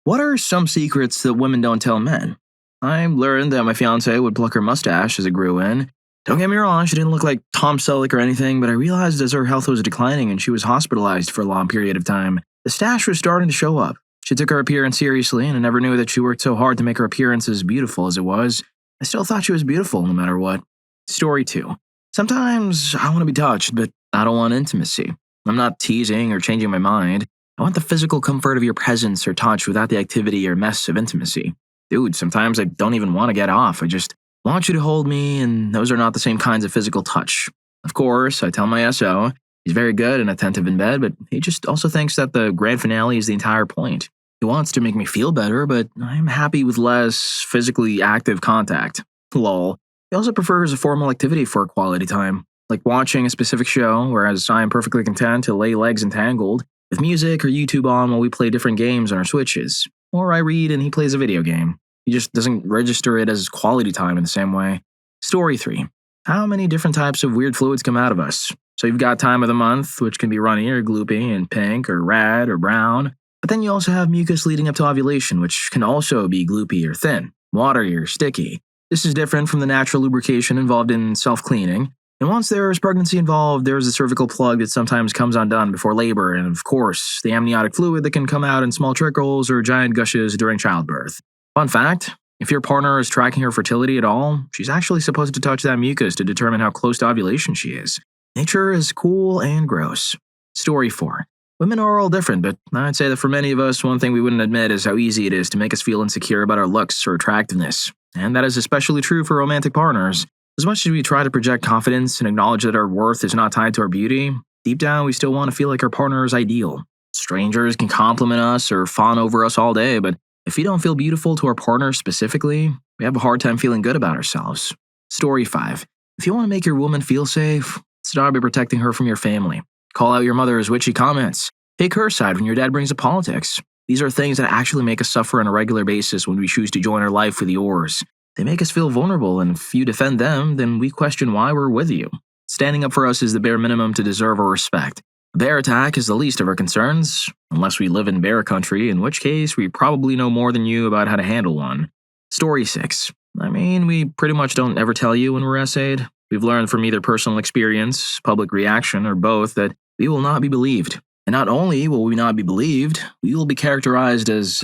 What are some secrets that women don't tell men? I learned that my fiance would pluck her mustache as it grew in. Don't get me wrong, she didn't look like Tom Selleck or anything, but I realized as her health was declining and she was hospitalized for a long period of time, the stash was starting to show up. She took her appearance seriously, and I never knew that she worked so hard to make her appearance as beautiful as it was. I still thought she was beautiful no matter what. Story 2. Sometimes I want to be touched, but I don't want intimacy. I'm not teasing or changing my mind. I want the physical comfort of your presence or touch without the activity or mess of intimacy. Dude, sometimes I don't even want to get off. I just want you to hold me, and those are not the same kinds of physical touch. Of course, I tell my SO, he's very good and attentive in bed, but he just also thinks that the grand finale is the entire point. He wants to make me feel better, but I'm happy with less physically active contact. Lol. He also prefers a formal activity for quality time, like watching a specific show, whereas I am perfectly content to lay legs entangled, with music or YouTube on while we play different games on our Switches. Or I read and he plays a video game. He just doesn't register it as quality time in the same way. Story 3. How many different types of weird fluids come out of us? So you've got time of the month, which can be runny or gloopy and pink or red or brown. But then you also have mucus leading up to ovulation, which can also be gloopy or thin, watery or sticky. This is different from the natural lubrication involved in self-cleaning. And once there is pregnancy involved, there is a cervical plug that sometimes comes undone before labor, and of course, the amniotic fluid that can come out in small trickles or giant gushes during childbirth. Fun fact, if your partner is tracking her fertility at all, she's actually supposed to touch that mucus to determine how close to ovulation she is. Nature is cool and gross. Story 4. Women are all different, but I'd say that for many of us, one thing we wouldn't admit is how easy it is to make us feel insecure about our looks or attractiveness. And that is especially true for romantic partners. As much as we try to project confidence and acknowledge that our worth is not tied to our beauty, deep down we still want to feel like our partner is ideal. Strangers can compliment us or fawn over us all day, but if we don't feel beautiful to our partner specifically, we have a hard time feeling good about ourselves. Story 5. If you want to make your woman feel safe, start by protecting her from your family. Call out your mother's witchy comments. Take her side when your dad brings up politics. These are things that actually make us suffer on a regular basis when we choose to join our life with yours. They make us feel vulnerable, and if you defend them, then we question why we're with you. Standing up for us is the bare minimum to deserve our respect. A bear attack is the least of our concerns, unless we live in bear country, in which case we probably know more than you about how to handle one. Story 6. We pretty much don't ever tell you when we're essayed. We've learned from either personal experience, public reaction, or both that we will not be believed. And not only will we not be believed, we will be characterized as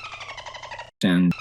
and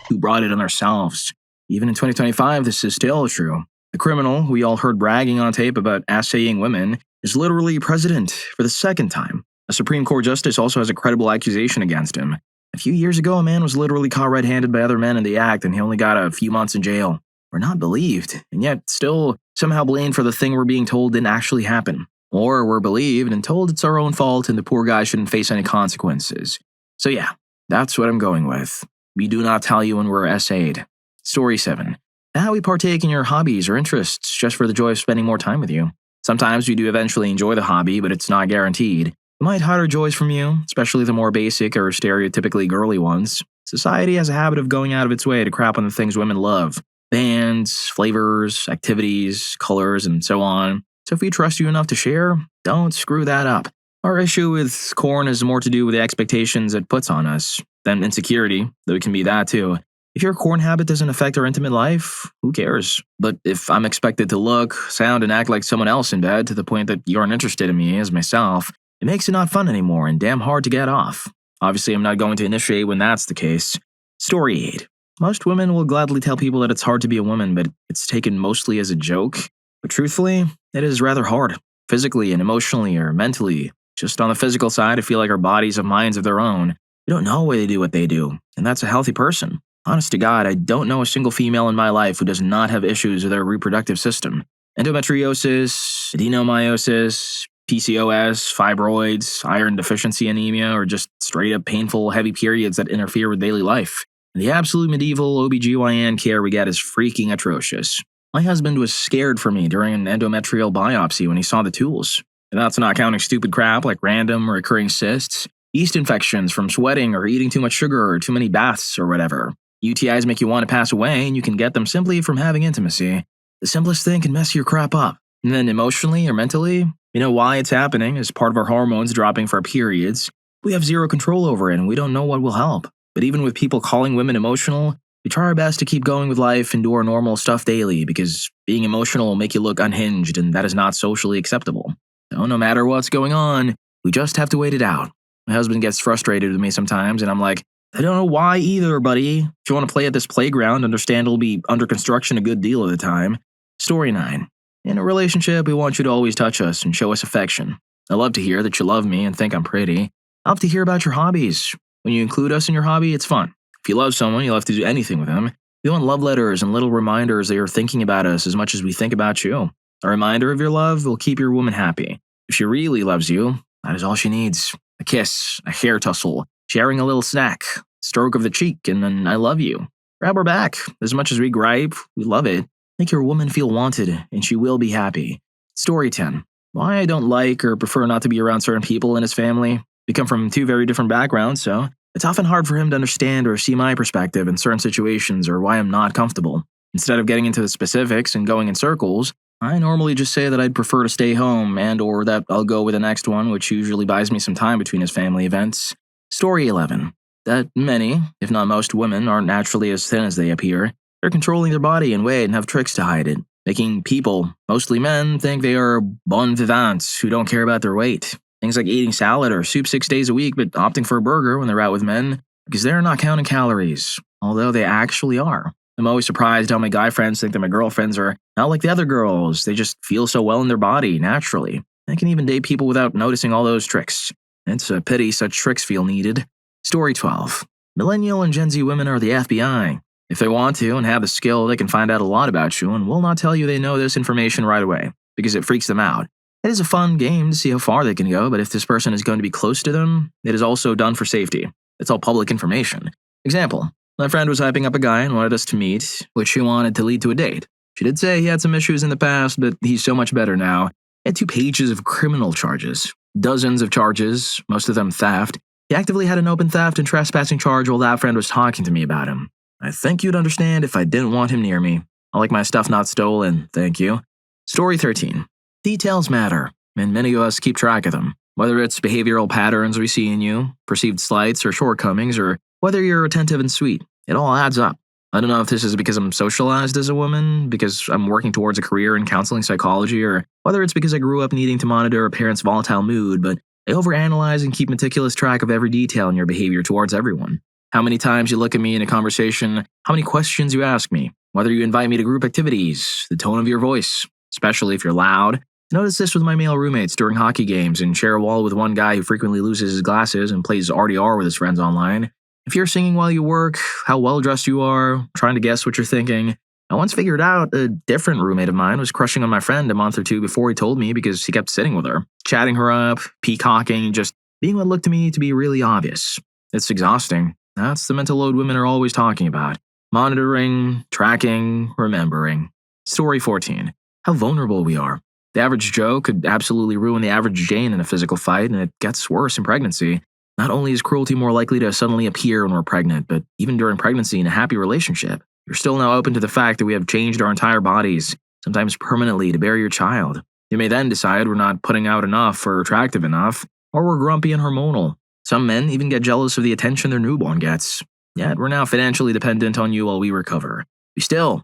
who brought it on ourselves. Even in 2025, this is still true. The criminal we all heard bragging on tape about assaying women is literally president for the second time. A Supreme Court justice also has a credible accusation against him. A few years ago, a man was literally caught red-handed by other men in the act, and he only got a few months in jail. We're not believed, and yet still somehow blamed for the thing we're being told didn't actually happen. Or we're believed and told it's our own fault and the poor guy shouldn't face any consequences. So yeah, that's what I'm going with. We do not tell you when we're essayed. Story 7. How we partake in your hobbies or interests just for the joy of spending more time with you. Sometimes we do eventually enjoy the hobby, but it's not guaranteed. We might hide our joys from you, especially the more basic or stereotypically girly ones. Society has a habit of going out of its way to crap on the things women love. Bands, flavors, activities, colors, and so on. So if we trust you enough to share, don't screw that up. Our issue with corn is more to do with the expectations it puts on us than insecurity, though it can be that too. If your corn habit doesn't affect our intimate life, who cares? But if I'm expected to look, sound, and act like someone else in bed to the point that you aren't interested in me as myself, it makes it not fun anymore and damn hard to get off. Obviously, I'm not going to initiate when that's the case. Story 8. Most women will gladly tell people that it's hard to be a woman, but it's taken mostly as a joke. But truthfully, it is rather hard, physically and emotionally or mentally. Just on the physical side, I feel like our bodies have minds of their own. We don't know why they do what they do, and that's a healthy person. Honest to God, I don't know a single female in my life who does not have issues with their reproductive system. Endometriosis, adenomyosis, PCOS, fibroids, iron deficiency anemia, or just straight up painful, heavy periods that interfere with daily life. And the absolute medieval OBGYN care we get is freaking atrocious. My husband was scared for me during an endometrial biopsy when he saw the tools. And that's not counting stupid crap like random or recurring cysts, yeast infections from sweating or eating too much sugar or too many baths or whatever. UTIs make you want to pass away, and you can get them simply from having intimacy. The simplest thing can mess your crap up. And then emotionally or mentally, you know why it's happening is part of our hormones dropping for our periods. We have zero control over it and we don't know what will help. But even with people calling women emotional, we try our best to keep going with life and do our normal stuff daily because being emotional will make you look unhinged and that is not socially acceptable. So no matter what's going on, we just have to wait it out. My husband gets frustrated with me sometimes and I'm like, I don't know why either, buddy. If you want to play at this playground, understand it'll be under construction a good deal of the time. Story 9. In a relationship, we want you to always touch us and show us affection. I love to hear that you love me and think I'm pretty. I love to hear about your hobbies. When you include us in your hobby, it's fun. If you love someone, you'll have to do anything with them. We want love letters and little reminders that you're thinking about us as much as we think about you. A reminder of your love will keep your woman happy. If she really loves you, that is all she needs. A kiss, a hair tussle, sharing a little snack, stroke of the cheek, and then I love you. Grab her back. As much as we gripe, we love it. Make your woman feel wanted, and she will be happy. Story 10. Why I don't like or prefer not to be around certain people in his family. We come from two very different backgrounds, so it's often hard for him to understand or see my perspective in certain situations or why I'm not comfortable. Instead of getting into the specifics and going in circles, I normally just say that I'd prefer to stay home and or that I'll go with the next one, which usually buys me some time between his family events. Story 11. That many, if not most women, aren't naturally as thin as they appear. They're controlling their body and weight and have tricks to hide it, making people, mostly men, think they are bon vivants who don't care about their weight. Things like eating salad or soup 6 days a week but opting for a burger when they're out with men because they're not counting calories, although they actually are. I'm always surprised how my guy friends think that my girlfriends are not like the other girls. They just feel so well in their body, naturally. I can even date people without noticing all those tricks. It's a pity such tricks feel needed. Story 12. Millennial and Gen Z women are the FBI. If they want to and have the skill, they can find out a lot about you and will not tell you they know this information right away because it freaks them out. It is a fun game to see how far they can go, but if this person is going to be close to them, it is also done for safety. It's all public information. Example, my friend was hyping up a guy and wanted us to meet, which she wanted to lead to a date. She did say he had some issues in the past, but he's so much better now. He had 2 pages of criminal charges, dozens of charges, most of them theft. He actively had an open theft and trespassing charge while that friend was talking to me about him. I think you'd understand if I didn't want him near me. I like my stuff not stolen, thank you. Story 13. Details matter, and many of us keep track of them. Whether it's behavioral patterns we see in you, perceived slights or shortcomings, or whether you're attentive and sweet, it all adds up. I don't know if this is because I'm socialized as a woman, because I'm working towards a career in counseling psychology, or whether it's because I grew up needing to monitor a parent's volatile mood, but I overanalyze and keep meticulous track of every detail in your behavior towards everyone. How many times you look at me in a conversation, how many questions you ask me, whether you invite me to group activities, the tone of your voice, especially if you're loud. I notice this with my male roommates during hockey games and share a wall with one guy who frequently loses his glasses and plays RDR with his friends online. If you're singing while you work, how well-dressed you are, trying to guess what you're thinking. I once figured out a different roommate of mine was crushing on my friend a month or two before he told me because he kept sitting with her, chatting her up, peacocking, just being what looked to me to be really obvious. It's exhausting. That's the mental load women are always talking about. Monitoring, tracking, remembering. Story 14. How vulnerable we are. The average Joe could absolutely ruin the average Jane in a physical fight, and it gets worse in pregnancy. Not only is cruelty more likely to suddenly appear when we're pregnant, but even during pregnancy in a happy relationship, you're still now open to the fact that we have changed our entire bodies, sometimes permanently, to bear your child. You may then decide we're not putting out enough or attractive enough, or we're grumpy and hormonal. Some men even get jealous of the attention their newborn gets. Yet we're now financially dependent on you while we recover. We still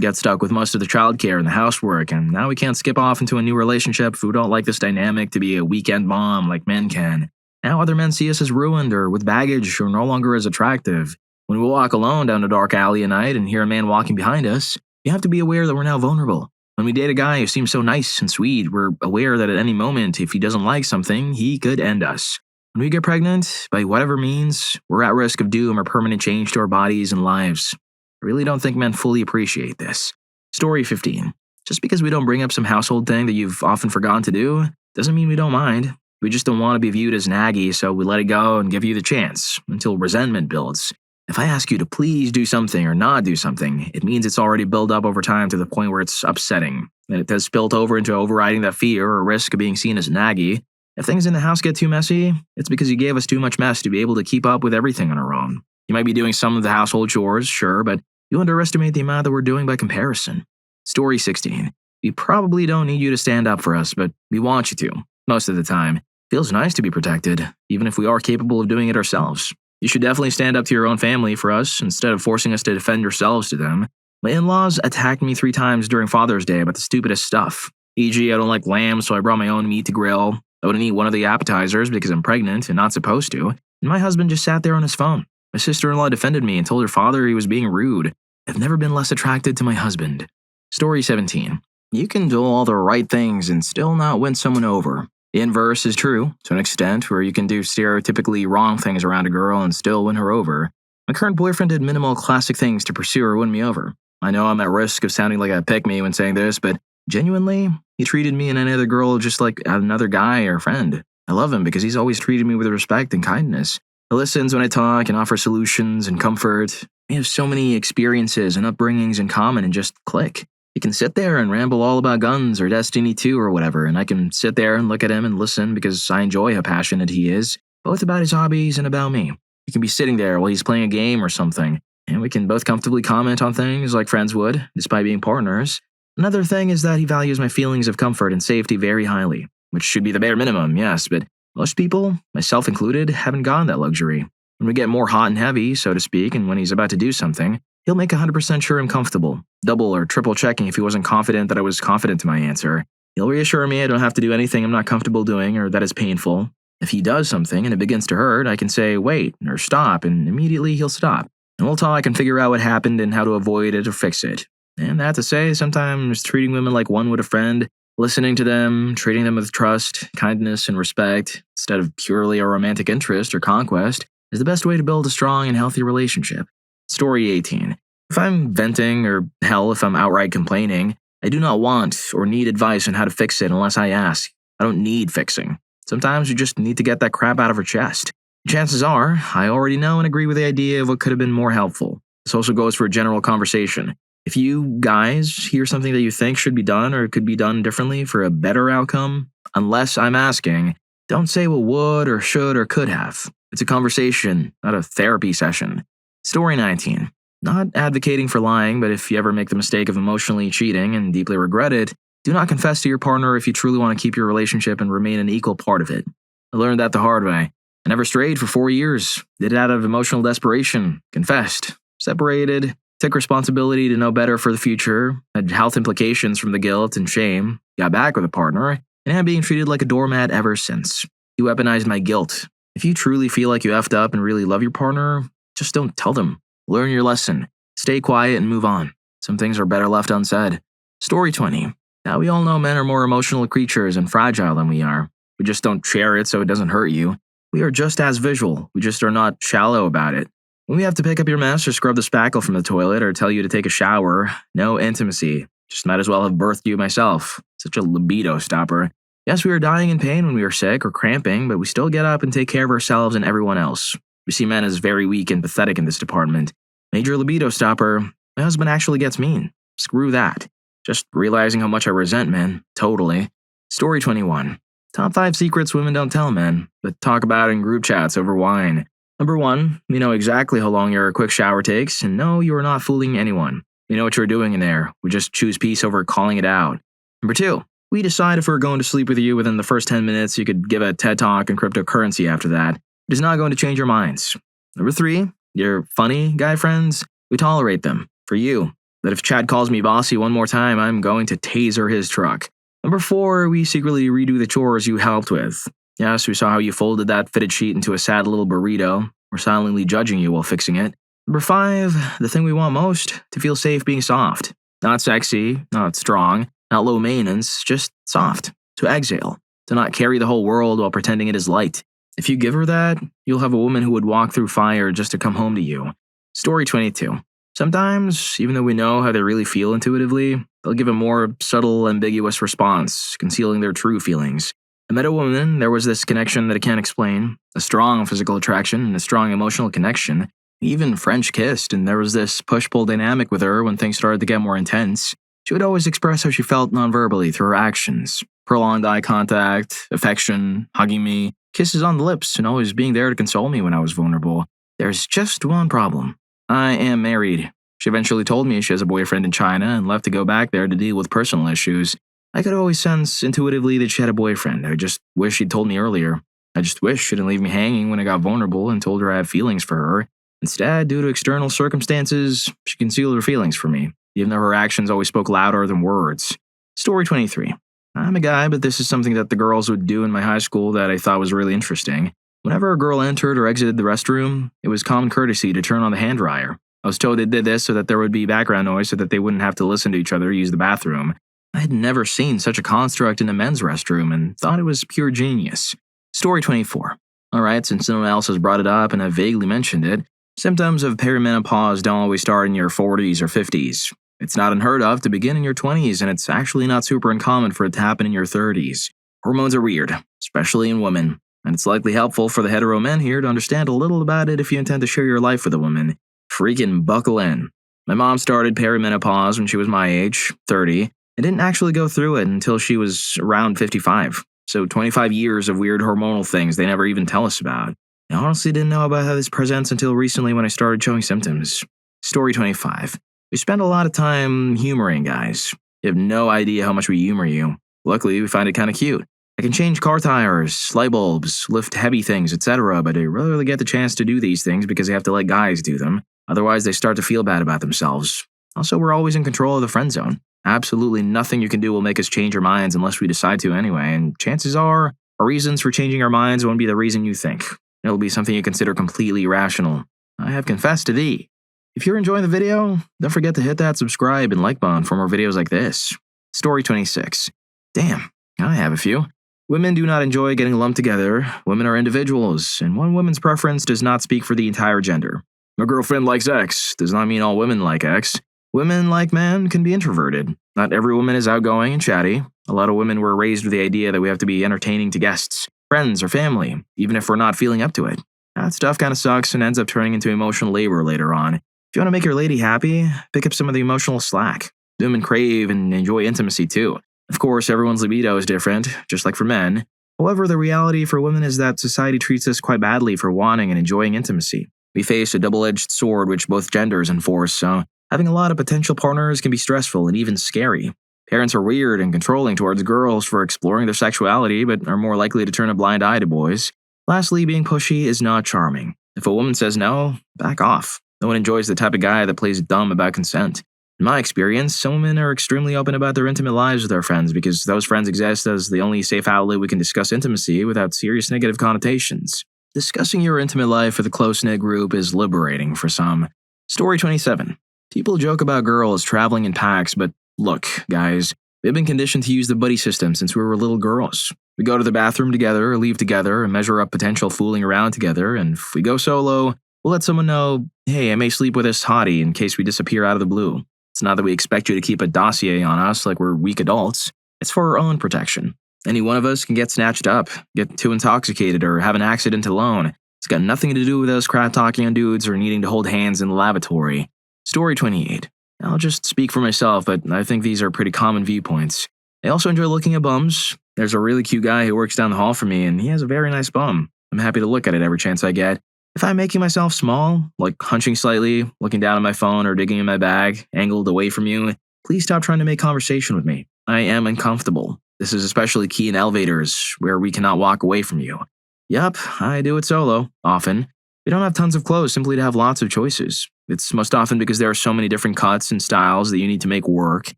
get stuck with most of the childcare and the housework, and now we can't skip off into a new relationship if we don't like this dynamic to be a weekend mom like men can. Now other men see us as ruined or with baggage or no longer as attractive. When we walk alone down a dark alley at night and hear a man walking behind us, we have to be aware that we're now vulnerable. When we date a guy who seems so nice and sweet, we're aware that at any moment, if he doesn't like something, he could end us. When we get pregnant, by whatever means, we're at risk of doom or permanent change to our bodies and lives. I really don't think men fully appreciate this. Story 15. Just because we don't bring up some household thing that you've often forgotten to do, doesn't mean we don't mind. We just don't want to be viewed as naggy, so we let it go and give you the chance, until resentment builds. If I ask you to please do something or not do something, it means it's already built up over time to the point where it's upsetting, and it has spilled over into overriding that fear or risk of being seen as naggy. If things in the house get too messy, it's because you gave us too much mess to be able to keep up with everything on our own. You might be doing some of the household chores, sure, but you underestimate the amount that we're doing by comparison. Story 16. We probably don't need you to stand up for us, but we want you to, most of the time. Feels nice to be protected, even if we are capable of doing it ourselves. You should definitely stand up to your own family for us instead of forcing us to defend yourselves to them. My in-laws attacked me 3 times during Father's Day about the stupidest stuff. E.g., I don't like lamb, so I brought my own meat to grill. I wouldn't eat one of the appetizers because I'm pregnant and not supposed to. And my husband just sat there on his phone. My sister-in-law defended me and told her father he was being rude. I've never been less attracted to my husband. Story 17. You can do all the right things and still not win someone over. The inverse is true, to an extent, where you can do stereotypically wrong things around a girl and still win her over. My current boyfriend did minimal classic things to pursue or win me over. I know I'm at risk of sounding like a pick-me when saying this, but genuinely, he treated me and any other girl just like another guy or friend. I love him because he's always treated me with respect and kindness. He listens when I talk and offers solutions and comfort. We have so many experiences and upbringings in common and just click. He can sit there and ramble all about guns or Destiny 2 or whatever, and I can sit there and look at him and listen because I enjoy how passionate he is, both about his hobbies and about me. He can be sitting there while he's playing a game or something, and we can both comfortably comment on things like friends would, despite being partners. Another thing is that he values my feelings of comfort and safety very highly, which should be the bare minimum, yes, but most people, myself included, haven't gotten that luxury. When we get more hot and heavy, so to speak, and when he's about to do something, he'll make 100% sure I'm comfortable, double or triple checking if he wasn't confident that I was confident in my answer. He'll reassure me I don't have to do anything I'm not comfortable doing or that is painful. If he does something and it begins to hurt, I can say wait or stop, and immediately he'll stop. And we'll talk and figure out what happened and how to avoid it or fix it. And that to say, sometimes treating women like one would a friend, listening to them, treating them with trust, kindness, and respect, instead of purely a romantic interest or conquest, is the best way to build a strong and healthy relationship. Story 18. If I'm venting, or hell, if I'm outright complaining, I do not want or need advice on how to fix it unless I ask. I don't need fixing. Sometimes you just need to get that crap out of her chest. Chances are, I already know and agree with the idea of what could have been more helpful. This also goes for a general conversation. If you guys hear something that you think should be done or could be done differently for a better outcome, unless I'm asking, don't say what would or should or could have. It's a conversation, not a therapy session. Story 19. Not advocating for lying, but if you ever make the mistake of emotionally cheating and deeply regret it, do not confess to your partner if you truly want to keep your relationship and remain an equal part of it. I learned that the hard way. I never strayed for 4 years, did it out of emotional desperation, confessed, separated, took responsibility to know better for the future, had health implications from the guilt and shame, got back with a partner, and am being treated like a doormat ever since. You weaponized my guilt. If you truly feel like you effed up and really love your partner, just don't tell them. Learn your lesson. Stay quiet and move on. Some things are better left unsaid. Story 20. Now we all know men are more emotional creatures and fragile than we are. We just don't share it so it doesn't hurt you. We are just as visual. We just are not shallow about it. When we have to pick up your mess or scrub the spackle from the toilet or tell you to take a shower, no intimacy. Just might as well have birthed you myself. Such a libido stopper. Yes, we are dying in pain when we are sick or cramping, but we still get up and take care of ourselves and everyone else. We see men as very weak and pathetic in this department. Major libido stopper. My husband actually gets mean. Screw that. Just realizing how much I resent men. Totally. Story 21. Top 5 secrets women don't tell men, but talk about in group chats over wine. Number 1, we know exactly how long your quick shower takes, and no, you are not fooling anyone. We know what you're doing in there. We just choose peace over calling it out. Number 2, we decide if we're going to sleep with you within the first 10 minutes. You could give a TED talk on cryptocurrency after that. It is not going to change your minds. Number 3, your funny guy friends, we tolerate them. For you, that if Chad calls me bossy one more time, I'm going to taser his truck. Number 4, we secretly redo the chores you helped with. Yes, we saw how you folded that fitted sheet into a sad little burrito. We're silently judging you while fixing it. Number 5, the thing we want most, to feel safe being soft. Not sexy, not strong, not low maintenance, just soft. To exhale. To not carry the whole world while pretending it is light. If you give her that, you'll have a woman who would walk through fire just to come home to you. Story 22. Sometimes, even though we know how they really feel intuitively, they'll give a more subtle, ambiguous response, concealing their true feelings. I met a woman, there was this connection that I can't explain, a strong physical attraction and a strong emotional connection. We even French kissed, and there was this push-pull dynamic with her when things started to get more intense. She would always express how she felt non-verbally through her actions. Prolonged eye contact, affection, hugging me, kisses on the lips, and always being there to console me when I was vulnerable. There's just one problem. I am married. She eventually told me she has a boyfriend in China and left to go back there to deal with personal issues. I could always sense intuitively that she had a boyfriend. I just wish she'd told me earlier. I just wish she didn't leave me hanging when I got vulnerable and told her I had feelings for her. Instead, due to external circumstances, she concealed her feelings for me, even though her actions always spoke louder than words. Story 23. I'm a guy, but this is something that the girls would do in my high school that I thought was really interesting. Whenever a girl entered or exited the restroom, it was common courtesy to turn on the hand dryer. I was told they did this so that there would be background noise so that they wouldn't have to listen to each other use the bathroom. I had never seen such a construct in a men's restroom and thought it was pure genius. Story 24. Alright, since no one else has brought it up and I vaguely mentioned it, symptoms of perimenopause don't always start in your 40s or 50s. It's not unheard of to begin in your 20s, and it's actually not super uncommon for it to happen in your 30s. Hormones are weird, especially in women, and it's likely helpful for the hetero men here to understand a little about it if you intend to share your life with a woman. Freaking buckle in. My mom started perimenopause when she was my age, 30, and didn't actually go through it until she was around 55. So 25 years of weird hormonal things they never even tell us about. I honestly didn't know about how this presents until recently when I started showing symptoms. Story 25. We spend a lot of time humoring guys. You have no idea how much we humor you. Luckily, we find it kind of cute. I can change car tires, light bulbs, lift heavy things, etc., but I rarely get the chance to do these things because I have to let guys do them. Otherwise, they start to feel bad about themselves. Also, we're always in control of the friend zone. Absolutely nothing you can do will make us change our minds unless we decide to anyway, and chances are, our reasons for changing our minds won't be the reason you think. It'll be something you consider completely irrational. I have confessed to thee. If you're enjoying the video, don't forget to hit that subscribe and like button for more videos like this. Story 26. Damn, I have a few. Women do not enjoy getting lumped together. Women are individuals, and one woman's preference does not speak for the entire gender. My girlfriend likes X does not mean all women like X. Women, like men, can be introverted. Not every woman is outgoing and chatty. A lot of women were raised with the idea that we have to be entertaining to guests, friends, or family, even if we're not feeling up to it. That stuff kind of sucks and ends up turning into emotional labor later on. If you want to make your lady happy, pick up some of the emotional slack. Women crave and enjoy intimacy too. Of course, everyone's libido is different, just like for men. However, the reality for women is that society treats us quite badly for wanting and enjoying intimacy. We face a double-edged sword which both genders enforce, so having a lot of potential partners can be stressful and even scary. Parents are weird and controlling towards girls for exploring their sexuality, but are more likely to turn a blind eye to boys. Lastly, being pushy is not charming. If a woman says no, back off. No one enjoys the type of guy that plays dumb about consent. In my experience, some women are extremely open about their intimate lives with their friends because those friends exist as the only safe outlet we can discuss intimacy without serious negative connotations. Discussing your intimate life with a close-knit group is liberating for some. Story 27. People joke about girls traveling in packs, but look, guys, we've been conditioned to use the buddy system since we were little girls. We go to the bathroom together, or leave together, and measure up potential fooling around together, and if we go solo, we'll let someone know, hey, I may sleep with this hottie in case we disappear out of the blue. It's not that we expect you to keep a dossier on us like we're weak adults. It's for our own protection. Any one of us can get snatched up, get too intoxicated, or have an accident alone. It's got nothing to do with us crap talking on dudes or needing to hold hands in the lavatory. Story 28. I'll just speak for myself, but I think these are pretty common viewpoints. I also enjoy looking at bums. There's a really cute guy who works down the hall from me, and he has a very nice bum. I'm happy to look at it every chance I get. If I'm making myself small, like hunching slightly, looking down at my phone, or digging in my bag, angled away from you, please stop trying to make conversation with me. I am uncomfortable. This is especially key in elevators, where we cannot walk away from you. Yup, I do it solo, often. We don't have tons of clothes simply to have lots of choices. It's most often because there are so many different cuts and styles that you need to make work.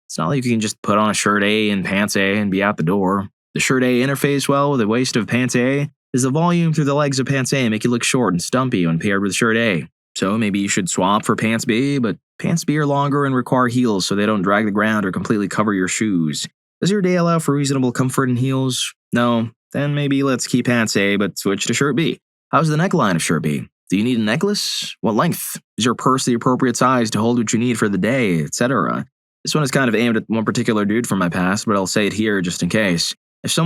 It's not like you can just put on a shirt A and pants A and be out the door. The shirt A interface well with the waist of pants A is the volume through the legs of pants A make you look short and stumpy when paired with shirt A. So maybe you should swap for pants B, but pants B are longer and require heels so they don't drag the ground or completely cover your shoes. Does your day allow for reasonable comfort in heels? No? Then maybe let's keep pants A but switch to shirt B. How's the neckline of shirt B? Do you need a necklace? What length? Is your purse the appropriate size to hold what you need for the day, etc.? This one is kind of aimed at one particular dude from my past, but I'll say it here just in case. If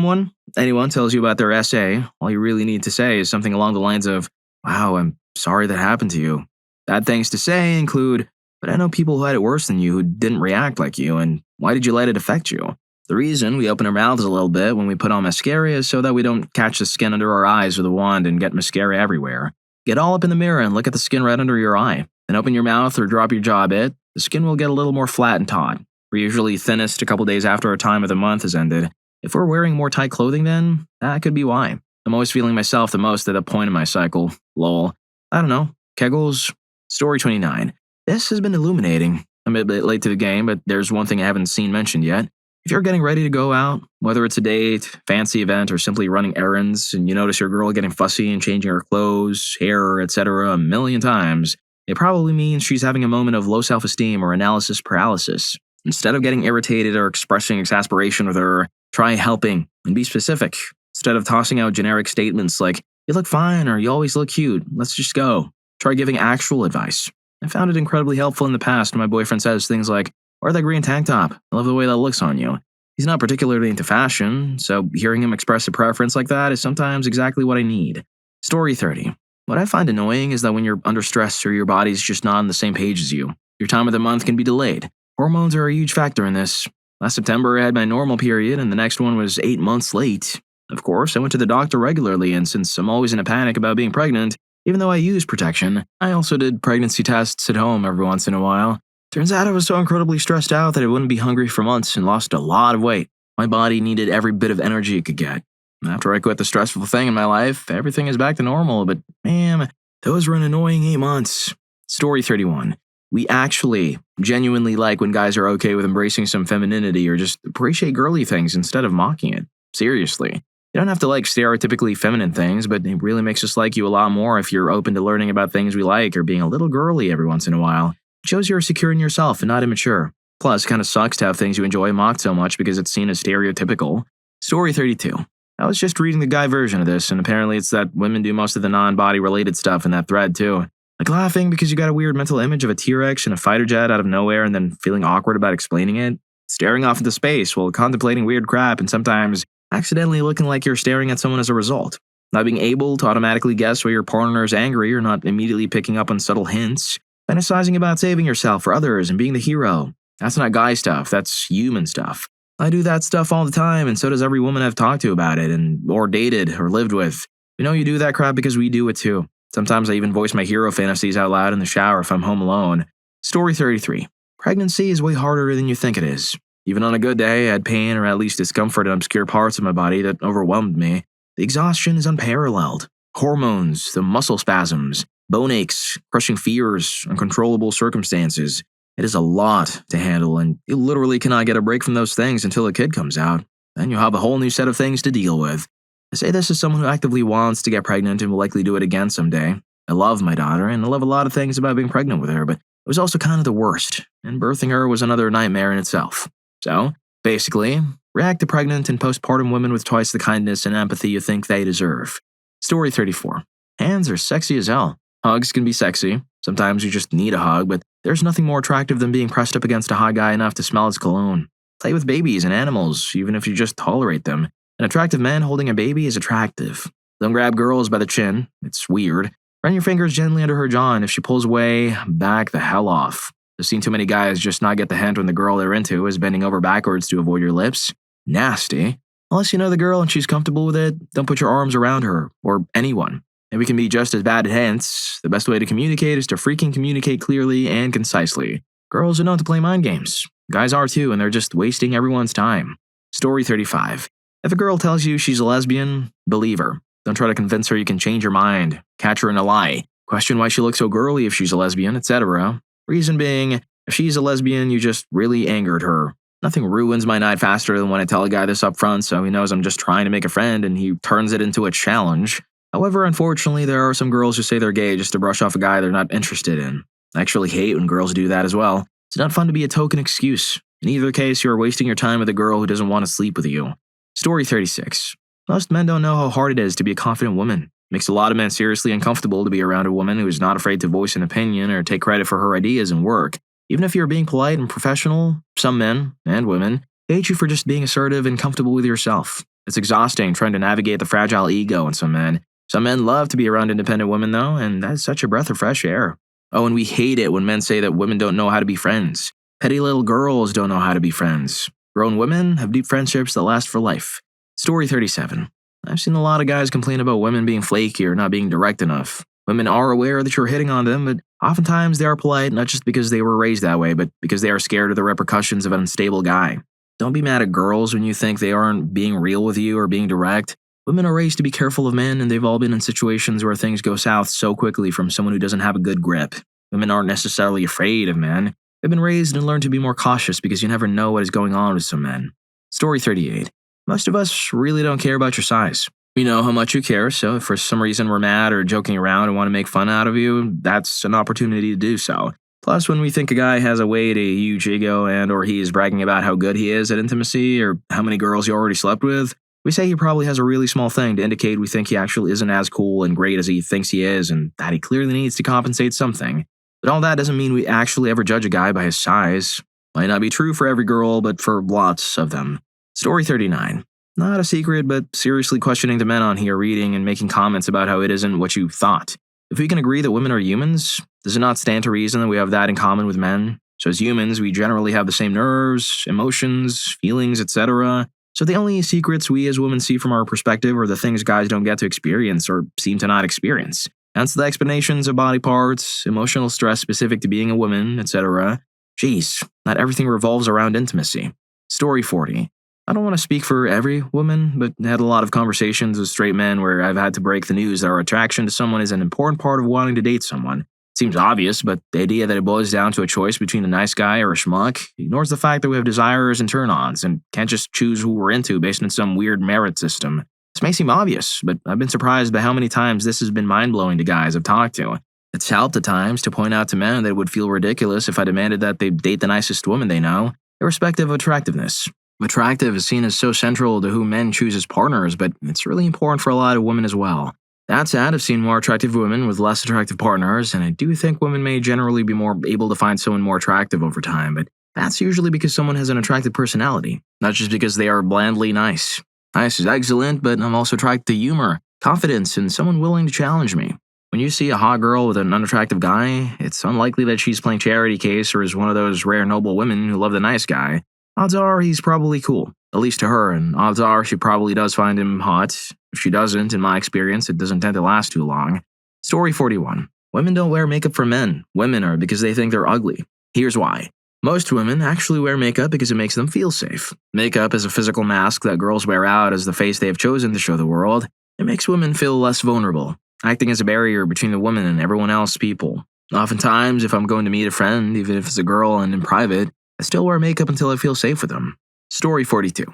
anyone tells you about their essay, all you really need to say is something along the lines of, wow, I'm sorry that happened to you. Bad things to say include, but I know people who had it worse than you who didn't react like you, and why did you let it affect you? The reason we open our mouths a little bit when we put on mascara is so that we don't catch the skin under our eyes with a wand and get mascara everywhere. Get all up in the mirror and look at the skin right under your eye. Then open your mouth or drop your jaw a bit. The skin will get a little more flat and taut. We're usually thinnest a couple days after our time of the month has ended. If we're wearing more tight clothing then, that could be why. I'm always feeling myself the most at that point in my cycle. Lol. I don't know. Kegels. Story 29. This has been illuminating. I'm a bit late to the game, but there's one thing I haven't seen mentioned yet. If you're getting ready to go out, whether it's a date, fancy event, or simply running errands, and you notice your girl getting fussy and changing her clothes, hair, etc. a million times, it probably means she's having a moment of low self-esteem or analysis paralysis. Instead of getting irritated or expressing exasperation with her, try helping and be specific. Instead of tossing out generic statements like, "You look fine," or "You always look cute, let's just go." Try giving actual advice. I found it incredibly helpful in the past when my boyfriend says things like, "Wear that green tank top. I love the way that looks on you." He's not particularly into fashion, so hearing him express a preference like that is sometimes exactly what I need. Story 30. What I find annoying is that when you're under stress or your body's just not on the same page as you, your time of the month can be delayed. Hormones are a huge factor in this. Last September, I had my normal period, and the next one was 8 months late. Of course, I went to the doctor regularly, and since I'm always in a panic about being pregnant, even though I use protection, I also did pregnancy tests at home every once in a while. Turns out I was so incredibly stressed out that I wouldn't be hungry for months and lost a lot of weight. My body needed every bit of energy it could get. After I quit the stressful thing in my life, everything is back to normal, but man, those were an annoying 8 months. Story 31. We actually genuinely like when guys are okay with embracing some femininity or just appreciate girly things instead of mocking it. Seriously. You don't have to like stereotypically feminine things, but it really makes us like you a lot more if you're open to learning about things we like or being a little girly every once in a while. It shows you're secure in yourself and not immature. Plus, it kind of sucks to have things you enjoy mocked so much because it's seen as stereotypical. Story 32. I was just reading the guy version of this, and apparently it's that women do most of the non-body related stuff in that thread too. Like laughing because you got a weird mental image of a T-Rex in a fighter jet out of nowhere and then feeling awkward about explaining it. Staring off into space while contemplating weird crap and sometimes accidentally looking like you're staring at someone as a result. Not being able to automatically guess why your partner is angry or not immediately picking up on subtle hints. Fantasizing about saving yourself or others and being the hero. That's not guy stuff, that's human stuff. I do that stuff all the time, and so does every woman I've talked to about it, or dated, or lived with. We know you do that crap because we do it too. Sometimes I even voice my hero fantasies out loud in the shower if I'm home alone. Story 33. Pregnancy is way harder than you think it is. Even on a good day, I had pain or at least discomfort in obscure parts of my body that overwhelmed me. The exhaustion is unparalleled. Hormones, the muscle spasms, bone aches, crushing fears, uncontrollable circumstances. It is a lot to handle, and you literally cannot get a break from those things until a kid comes out. Then you'll have a whole new set of things to deal with. I say this as someone who actively wants to get pregnant and will likely do it again someday. I love my daughter, and I love a lot of things about being pregnant with her, but it was also kind of the worst, and birthing her was another nightmare in itself. So, basically, react to pregnant and postpartum women with twice the kindness and empathy you think they deserve. Story 34. Hands are sexy as hell. Hugs can be sexy. Sometimes you just need a hug, but there's nothing more attractive than being pressed up against a hot guy enough to smell his cologne. Play with babies and animals, even if you just tolerate them. An attractive man holding a baby is attractive. Don't grab girls by the chin. It's weird. Run your fingers gently under her jaw, and if she pulls away, back the hell off. I've seen too many guys just not get the hint when the girl they're into is bending over backwards to avoid your lips. Nasty. Unless you know the girl and she's comfortable with it, don't put your arms around her, or anyone. And we can be just as bad at hints. The best way to communicate is to freaking communicate clearly and concisely. Girls are known to play mind games. Guys are too, and they're just wasting everyone's time. Story 35. If a girl tells you she's a lesbian, believe her. Don't try to convince her you can change her mind. Catch her in a lie. Question why she looks so girly if she's a lesbian, etc. Reason being, if she's a lesbian, you just really angered her. Nothing ruins my night faster than when I tell a guy this up front so he knows I'm just trying to make a friend and he turns it into a challenge. However, unfortunately, there are some girls who say they're gay just to brush off a guy they're not interested in. I actually hate when girls do that as well. It's not fun to be a token excuse. In either case, you're wasting your time with a girl who doesn't want to sleep with you. Story 36. Most men don't know how hard it is to be a confident woman. It makes a lot of men seriously uncomfortable to be around a woman who is not afraid to voice an opinion or take credit for her ideas and work. Even if you're being polite and professional, some men, and women, hate you for just being assertive and comfortable with yourself. It's exhausting trying to navigate the fragile ego in some men. Some men love to be around independent women though, and that's such a breath of fresh air. Oh, and we hate it when men say that women don't know how to be friends. Petty little girls don't know how to be friends. Grown women have deep friendships that last for life. Story 37. I've seen a lot of guys complain about women being flaky or not being direct enough. Women are aware that you're hitting on them, but Oftentimes, they are polite not just because they were raised that way, but because they are scared of the repercussions of an unstable guy. Don't be mad at girls when you think they aren't being real with you or being direct. Women are raised to be careful of men, and they've all been in situations where things go south so quickly from someone who doesn't have a good grip. Women aren't necessarily afraid of men. They've been raised and learned to be more cautious because you never know what is going on with some men. Story 38. Most of us really don't care about your size. We know how much you care, so if for some reason we're mad or joking around and want to make fun out of you, that's an opportunity to do so. Plus, when we think a guy has a weight, a huge ego, and or he is bragging about how good he is at intimacy or how many girls he already slept with, we say he probably has a really small thing to indicate we think he actually isn't as cool and great as he thinks he is and that he clearly needs to compensate something. But all that doesn't mean we actually ever judge a guy by his size. Might not be true for every girl, but for lots of them. Story 39. Not a secret, but seriously questioning the men on here reading and making comments about how it isn't what you thought. If we can agree that women are humans, does it not stand to reason that we have that in common with men? So as humans, we generally have the same nerves, emotions, feelings, etc. So the only secrets we as women see from our perspective are the things guys don't get to experience or seem to not experience. Hence the explanations of body parts, emotional stress specific to being a woman, etc. Jeez, not everything revolves around intimacy. Story 40. I don't want to speak for every woman, but had a lot of conversations with straight men where I've had to break the news that our attraction to someone is an important part of wanting to date someone. It seems obvious, but the idea that it boils down to a choice between a nice guy or a schmuck ignores the fact that we have desires and turn-ons and can't just choose who we're into based on some weird merit system. This may seem obvious, but I've been surprised by how many times this has been mind-blowing to guys I've talked to. It's helped at times to point out to men that it would feel ridiculous if I demanded that they date the nicest woman they know, irrespective of attractiveness. Attractive is seen as so central to who men choose as partners, but it's really important for a lot of women as well. That said, I've seen more attractive women with less attractive partners, and I do think women may generally be more able to find someone more attractive over time, but that's usually because someone has an attractive personality, not just because they are blandly nice. Nice is excellent, but I'm also attracted to humor, confidence, and someone willing to challenge me. When you see a hot girl with an unattractive guy, it's unlikely that she's playing charity case or is one of those rare noble women who love the nice guy. Odds are he's probably cool, at least to her, and odds are she probably does find him hot. If she doesn't, in my experience, it doesn't tend to last too long. Story 41. Women don't wear makeup for men. Women are because they think they're ugly. Here's why. Most women actually wear makeup because it makes them feel safe. Makeup is a physical mask that girls wear out as the face they have chosen to show the world. It makes women feel less vulnerable, acting as a barrier between the woman and everyone else people. Oftentimes, if I'm going to meet a friend, even if it's a girl and in private, I still wear makeup until I feel safe with them. Story 42.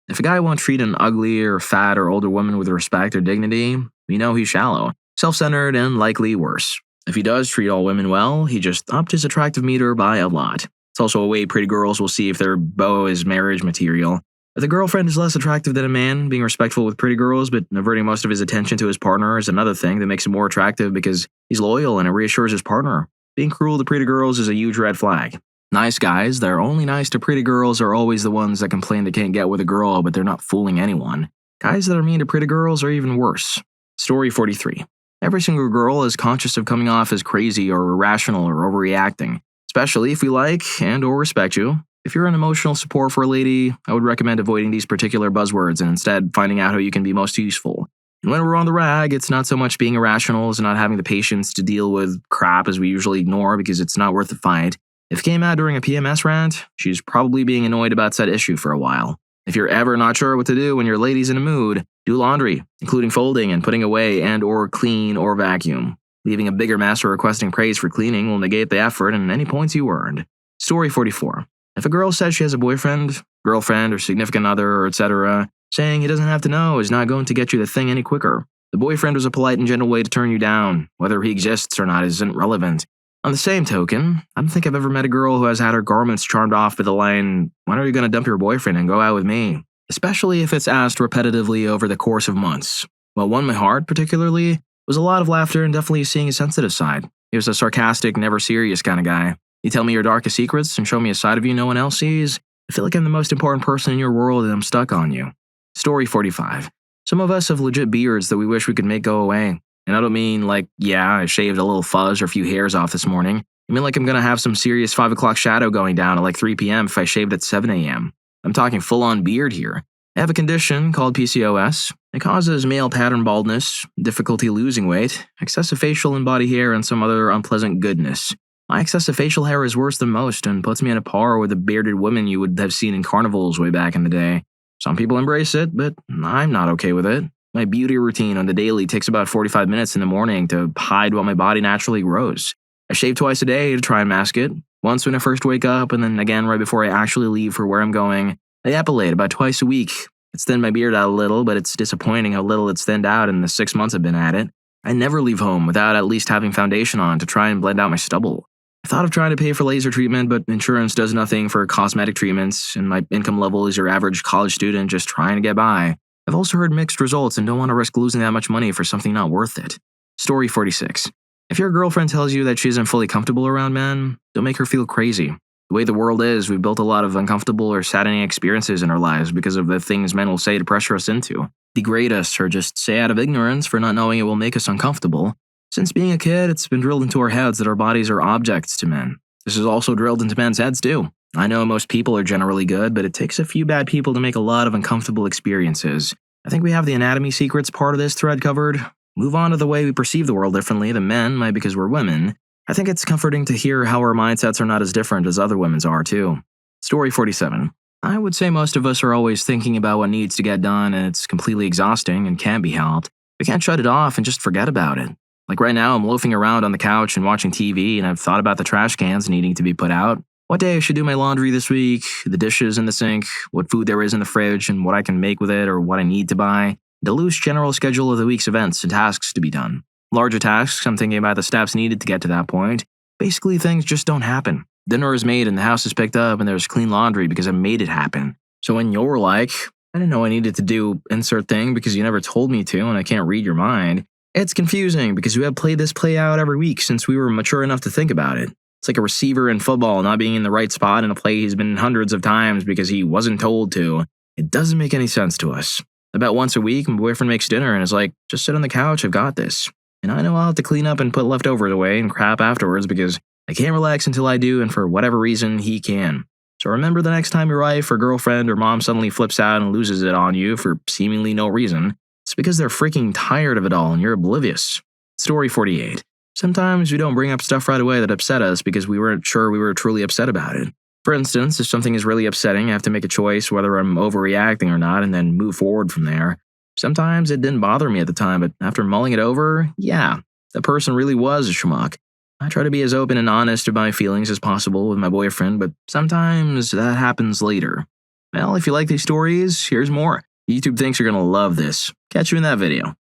If a guy won't treat an ugly or fat or older woman with respect or dignity, we know he's shallow, self-centered, and likely worse. If he does treat all women well, he just upped his attractive meter by a lot. It's also a way pretty girls will see if their beau is marriage material. If the girlfriend is less attractive than a man, being respectful with pretty girls but averting most of his attention to his partner is another thing that makes him more attractive because he's loyal and it reassures his partner. Being cruel to pretty girls is a huge red flag. Nice guys that are only nice to pretty girls are always the ones that complain they can't get with a girl, but they're not fooling anyone. Guys that are mean to pretty girls are even worse. Story 43. Every single girl is conscious of coming off as crazy or irrational or overreacting, especially if we like and or respect you. If you're an emotional support for a lady, I would recommend avoiding these particular buzzwords and instead finding out how you can be most useful. And when we're on the rag, it's not so much being irrational as not having the patience to deal with crap as we usually ignore because it's not worth the fight. If it came out during a PMS rant, she's probably being annoyed about said issue for a while. If you're ever not sure what to do when your lady's in a mood, do laundry, including folding and putting away and or clean or vacuum. Leaving a bigger mess or requesting praise for cleaning will negate the effort and any points you earned. Story 44. If a girl says she has a boyfriend, girlfriend, or significant other, or etc., saying he doesn't have to know is not going to get you the thing any quicker. The boyfriend was a polite and gentle way to turn you down. Whether he exists or not isn't relevant. On the same token, I don't think I've ever met a girl who has had her garments charmed off by the line, "When are you going to dump your boyfriend and go out with me?" Especially if it's asked repetitively over the course of months. What won my heart, particularly, was a lot of laughter and definitely seeing a sensitive side. He was a sarcastic, never serious kind of guy. You tell me your darkest secrets and show me a side of you no one else sees, I feel like I'm the most important person in your world and I'm stuck on you. Story 45. Some of us have legit beards that we wish we could make go away. And I don't mean like, yeah, I shaved a little fuzz or a few hairs off this morning. I mean like I'm gonna have some serious 5 o'clock shadow going down at like 3 p.m. if I shaved at 7 a.m. I'm talking full-on beard here. I have a condition called PCOS, It causes male pattern baldness, difficulty losing weight, excessive facial and body hair, and some other unpleasant goodness. My excessive facial hair is worse than most and puts me on a par with the bearded women you would have seen in carnivals way back in the day. Some people embrace it, but I'm not okay with it. My beauty routine on the daily takes about 45 minutes in the morning to hide what my body naturally grows. I shave twice a day to try and mask it. Once when I first wake up, and then again right before I actually leave for where I'm going. I epilate about twice a week. It's thinned my beard out a little, but it's disappointing how little it's thinned out in the 6 months I've been at it. I never leave home without at least having foundation on to try and blend out my stubble. I thought of trying to pay for laser treatment, but insurance does nothing for cosmetic treatments, and my income level is your average college student just trying to get by. I've also heard mixed results and don't want to risk losing that much money for something not worth it. Story 46. If your girlfriend tells you that she isn't fully comfortable around men, don't make her feel crazy. The way the world is, we've built a lot of uncomfortable or saddening experiences in our lives because of the things men will say to pressure us into, degrade us, or just say out of ignorance for not knowing it will make us uncomfortable. Since being a kid, it's been drilled into our heads that our bodies are objects to men. This is also drilled into men's heads too. I know most people are generally good, but it takes a few bad people to make a lot of uncomfortable experiences. I think we have the anatomy secrets part of this thread covered. Move on to the way we perceive the world differently than men might because we're women. I think it's comforting to hear how our mindsets are not as different as other women's are too. Story 47. I would say most of us are always thinking about what needs to get done, and it's completely exhausting and can't be helped. We can't shut it off and just forget about it. Like right now, I'm loafing around on the couch and watching TV, and I've thought about the trash cans needing to be put out, what day I should do my laundry this week, the dishes in the sink, what food there is in the fridge, and what I can make with it or what I need to buy, the loose general schedule of the week's events and tasks to be done. Larger tasks, I'm thinking about the steps needed to get to that point. Basically, things just don't happen. Dinner is made and the house is picked up and there's clean laundry because I made it happen. So when you're like, I didn't know I needed to do insert thing because you never told me to and I can't read your mind, it's confusing because we have played this play out every week since we were mature enough to think about it. It's like a receiver in football not being in the right spot in a play he's been in hundreds of times because he wasn't told to. It doesn't make any sense to us. About once a week, my boyfriend makes dinner and is like, just sit on the couch, I've got this. And I know I'll have to clean up and put leftovers away and crap afterwards because I can't relax until I do, and for whatever reason, he can. So remember the next time your wife or girlfriend or mom suddenly flips out and loses it on you for seemingly no reason, it's because they're freaking tired of it all and you're oblivious. Story 48. Sometimes we don't bring up stuff right away that upset us because we weren't sure we were truly upset about it. For instance, if something is really upsetting, I have to make a choice whether I'm overreacting or not and then move forward from there. Sometimes it didn't bother me at the time, but after mulling it over, yeah, the person really was a schmuck. I try to be as open and honest about my feelings as possible with my boyfriend, but sometimes that happens later. Well, if you like these stories, here's more. YouTube thinks you're gonna love this. Catch you in that video.